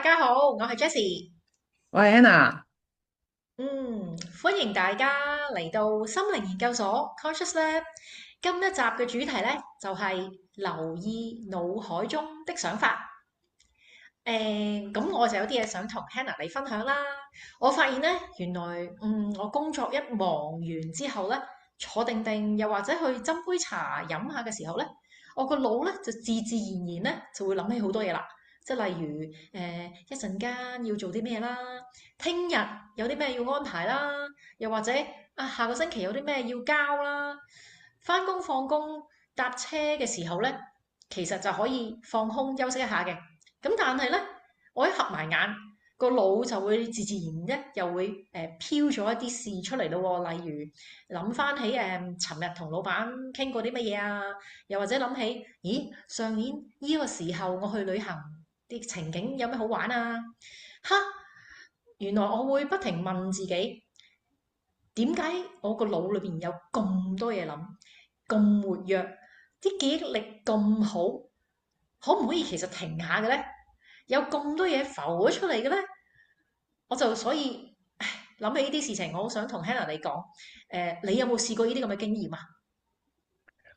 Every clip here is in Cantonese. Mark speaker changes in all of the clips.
Speaker 1: 家好，我係 Jessie。
Speaker 2: 喂，Anna，
Speaker 1: 歡迎大家嚟到心靈研究所 Conscious Lab。今一集嘅主題呢，就係留意腦海中的想法。咁我就有啲嘢想同 Hannah 你分享啦。我發現呢，原來我工作一忙完之後呢，坐定定又或者去斟杯茶飲下嘅時候呢，我個腦呢就自自然然呢就會諗起好多嘢啦。即係例如一陣間要做啲咩啦，聽日有啲咩要安排啦，又或者下個星期有啲咩要交啦，翻工放工搭車嘅時候呢，其實就可以放空休息一下嘅。咁但係咧，我一合埋眼，個腦就會自自然咧，又會飄咗一啲事出嚟咯喎。例如諗翻起尋日同老闆傾過啲乜嘢啊，又或者諗起，咦，上年呢個時候我去旅行啲情景有咩好玩啊？哈！原來我會不停問自己，點解我個腦裏邊有咁多嘢諗，咁活躍，啲記憶力咁好，可唔可以其實停下嘅咧？有咁多嘢浮咗出嚟嘅咧，我就所以諗起呢啲事情，我好想同 Hannah 你講，你有冇試過呢啲咁嘅經驗啊？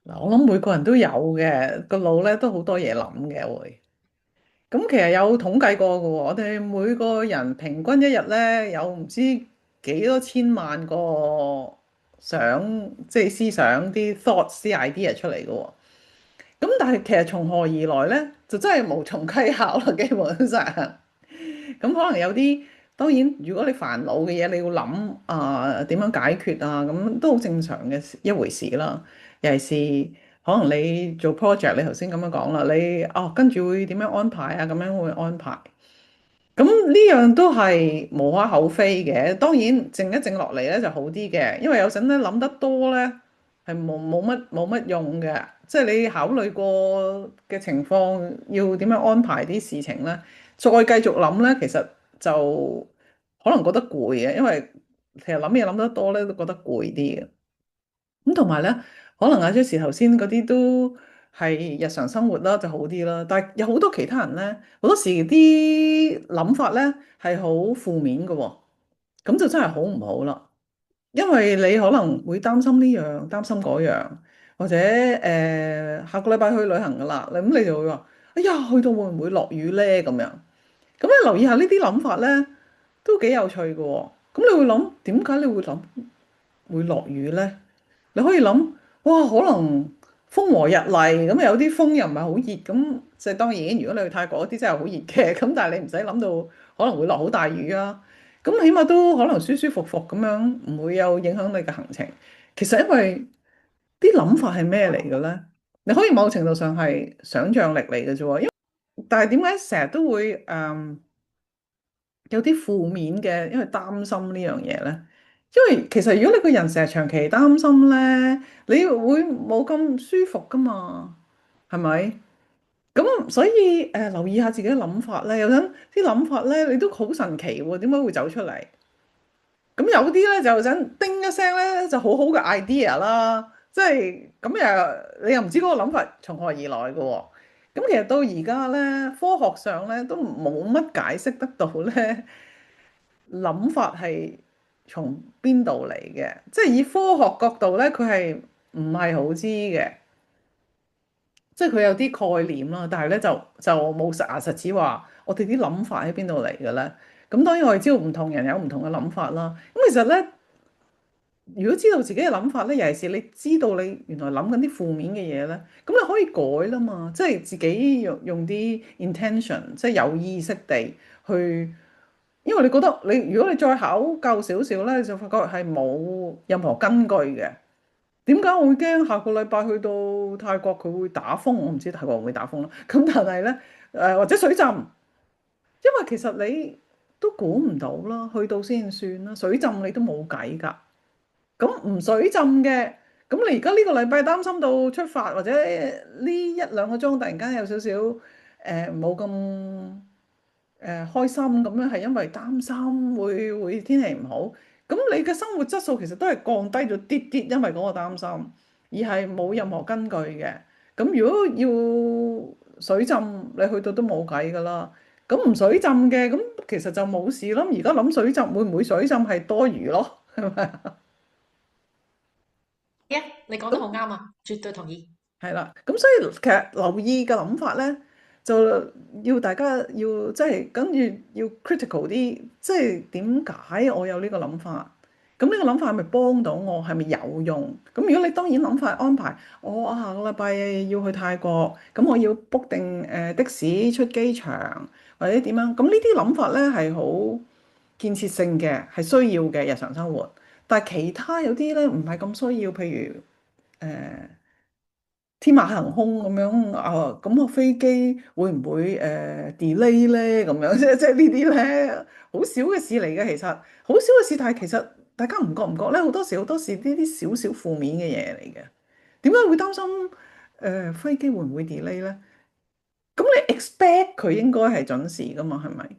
Speaker 2: 嗱，我諗每個人都有嘅，個腦咧都好多嘢諗嘅會。咁其實有統計過嘅喎，我哋每個人平均一日咧有唔知幾多千萬個想，即係思想啲 thoughts 啲 idea 出嚟嘅喎。咁但係其實從何而來咧，就真係無從稽考啦，基本上。咁可能有啲，當然如果你煩惱嘅嘢，你要諗點樣解決啊，咁都好正常嘅一回事啦。尤其是可能你做 project，你頭先咁樣講啦，你跟住會點樣安排啊？咁樣會安排。咁呢樣都係無可厚非嘅。當然靜一靜落嚟咧就好啲嘅，因為有陣咧諗得多咧係冇乜用嘅。即係你考慮過嘅情況，要點樣安排啲事情咧，再繼續諗咧，其實就可能覺得攰嘅，因為其實諗嘢諗得多咧都覺得攰啲嘅。咁同埋咧，可能阿 Jessie 頭先嗰啲都係日常生活啦，就好啲啦。但係有好多其他人咧，好多時啲諗法咧係好負面嘅喎，咁就真係好唔好啦。因為你可能會擔心呢樣，擔心嗰樣，或者下個禮拜去旅行噶啦，咁你就會話：哎呀，去到會唔會落雨咧？咁樣，咁你留意下呢啲諗法咧，都幾有趣嘅喎。咁你會諗點解你會諗會落雨咧？你可以諗，哇，可能風和日麗，咁有啲風又唔係好熱，咁即係當然，如果你去泰國嗰啲真係好熱嘅，咁但係你唔使諗到可能會落好大雨啊，咁起碼都可能舒舒服服咁樣，唔會有影響你嘅行程。其實因為啲諗法係咩嚟嘅咧？你可以某程度上係想像力嚟嘅啫喎，但係點解成日都會有啲負面嘅，因為擔心呢樣嘢咧。因為其實如果你個人成日長期擔心咧，你會冇咁舒服噶嘛，係咪？咁所以留意下自己嘅諗法咧，有陣啲諗法咧，你都好神奇喎，點解會走出嚟？咁有啲咧就想叮一聲咧，就好好嘅 idea 啦，即係咁又你又唔知嗰個諗法從何而來嘅喎。咁其實到而家咧，科學上咧都冇乜解釋得到咧。諗法係從邊度嚟嘅？即係以科學角度咧，佢係唔係好知嘅？即係佢有啲概念啦，但係咧就冇實牙實齒話我哋啲諗法喺邊度嚟嘅咧？咁當然我哋知道唔同人有唔同嘅諗法啦。咁其實咧，如果知道自己嘅諗法咧，尤其是你知道你原來諗緊啲負面嘅嘢咧，咁你可以改啦嘛。即係自己用啲 intention，即係有意識地去。因為你覺得你如果你再考究少少咧，你就發覺係冇任何根據嘅。點解我會驚下個禮拜去到泰國佢會打風？我唔知泰國會唔會打風啦。咁但係咧，或者水浸，因為其實你都估唔到啦，去到先算啦。水浸你都冇計㗎。咁唔水浸嘅，咁你而家呢個禮拜擔心到出發，或者呢一兩個鐘突然間有少少冇咁開心咁樣，係因為擔心會天氣唔好。咁你嘅生活質素其實都係降低咗啲啲，因為嗰個擔心，而係冇任何根據嘅。咁如果要水浸，你去到都冇計㗎啦。咁唔水浸嘅，咁其實就冇事咯。而家諗水浸會唔會水浸係多餘咯，係咪啊？
Speaker 1: 一，你講得好啱啊，絕對同意。
Speaker 2: 係啦，咁所以其實留意嘅諗法咧，就要大家要即係跟住要 critical 啲，即係點解我有呢個諗法？咁呢個諗法係咪幫到我？係咪有用？咁如果你當然諗法安排，我下個禮拜要去泰國，咁我要 book 定的士出機場或者點樣？咁呢啲諗法咧係好建設性嘅，係需要嘅日常生活。但係其他有啲咧唔係咁需要，譬如天馬行空咁樣啊，咁個飛機會唔會delay 咧？咁樣即係呢啲咧，好少嘅事嚟嘅，其實好少嘅事，但係其實大家唔覺唔覺咧，好多時呢啲少少負面嘅嘢嚟嘅。點解會擔心飛機會唔會 delay 咧？咁你 expect 佢應該係準時噶嘛，係咪？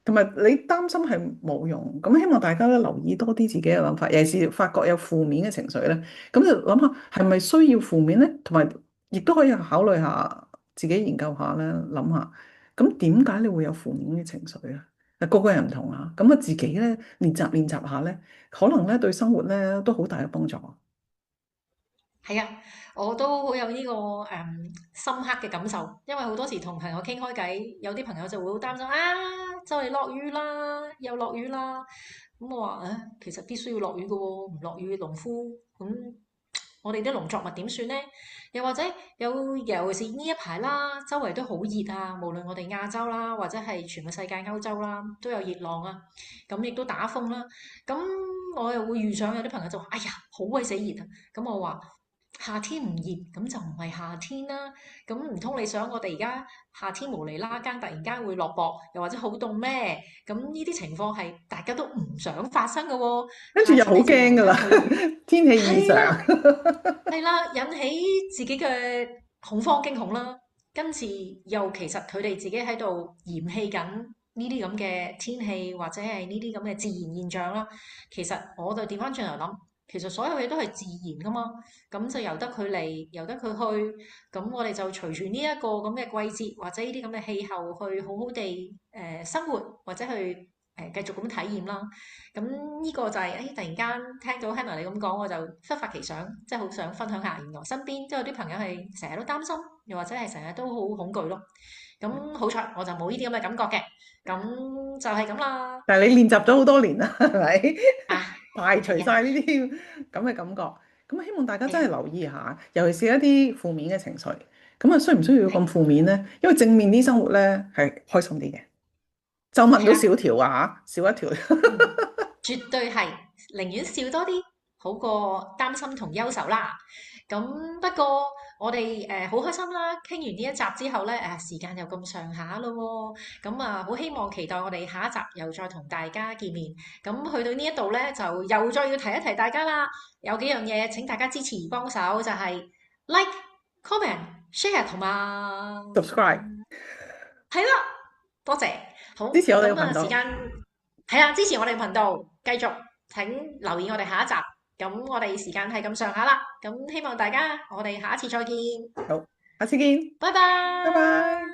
Speaker 2: 同埋你擔心係冇用，咁希望大家咧留意多啲自己嘅諗法，尤其是發覺有負面嘅情緒咧，咁就諗下係咪需要負面咧？同埋亦都可以考慮下自己研究下咧，諗下咁點解你會有負面嘅情緒咧？嗱，個個人唔同啊，咁啊自己咧練習下咧，可能咧對生活咧都好大嘅幫助。
Speaker 1: 係啊，我都好有呢個深刻嘅感受，因為好多時同朋友傾開偈，有啲朋友就會好擔心啊，就嚟落雨啦，又落雨啦。咁我話其實必須要落雨嘅喎，唔落雨農夫咁我哋啲農作物點算呢？又或者尤其是呢一排啦，周圍都好熱啊，無論我哋亞洲啦，或者係全個世界歐洲啦，都有熱浪啊，咁亦都打風啦。咁我又會遇上有啲朋友就話：哎呀，好鬼死熱啊！咁我話夏天唔熱，咁就唔係夏天啦。咁唔通你想我哋而家夏天無厘啦更突然間會落雹，又或者好凍咩？咁呢啲情況係大家都唔想發生嘅喎。
Speaker 2: 跟住又好
Speaker 1: 夏天你就
Speaker 2: 驚噶啦，
Speaker 1: 忘咗佢，
Speaker 2: 天氣異常。
Speaker 1: 係啦。係啦，引起自己嘅恐慌驚恐啦，跟住又其實佢哋自己喺度嫌棄緊呢啲咁嘅天氣或者係呢啲咁嘅自然現象啦。其實我就調翻轉頭諗，其實所有嘢都係自然噶嘛，咁就由得佢嚟，由得佢去，咁我哋就隨住呢一個咁嘅季節或者呢啲咁嘅氣候去好好地生活或者去繼續咁體驗啦。咁呢個就係、突然間聽到 Hannah 你咁講，我就忽發奇想，即係好想分享下，原來身邊都有啲朋友係成日都擔心，又或者係成日都好恐懼咯。咁好彩我就冇呢啲咁嘅感覺嘅，咁就係咁啦。
Speaker 2: 但係你練習咗好多年啦，係咪？
Speaker 1: 啊，
Speaker 2: 排除
Speaker 1: 係啊，
Speaker 2: 晒呢啲咁嘅感覺，咁希望大家
Speaker 1: 係啊，
Speaker 2: 真係留意下，尤其是一啲負面嘅情緒，咁啊需唔需要咁
Speaker 1: 係，
Speaker 2: 負面呢？因為正面啲生活咧係開心啲嘅，皺紋都
Speaker 1: 係啦，
Speaker 2: 少條啊嚇，少一條。
Speaker 1: 嗯，絕對係，寧願笑多啲，好過擔心同憂愁啦。咁不過我哋好開心啦，傾完呢一集之後咧，時間又咁上下咯喎，咁啊好希望期待我哋下一集又再同大家見面。咁去到呢一度咧，就又再要提一提大家啦，有幾樣嘢請大家支持幫手，就係 like、comment、share 同埋
Speaker 2: subscribe
Speaker 1: 係啦，多謝。好，
Speaker 2: 支持我哋嘅
Speaker 1: 咁啊時
Speaker 2: 頻道。
Speaker 1: 間係啦，支持我哋頻道，繼續請留意我哋下一集。咁我哋時間係咁上下啦，咁希望大家我哋下一次再見，
Speaker 2: 好，下次見，
Speaker 1: 拜
Speaker 2: 拜拜。
Speaker 1: 拜。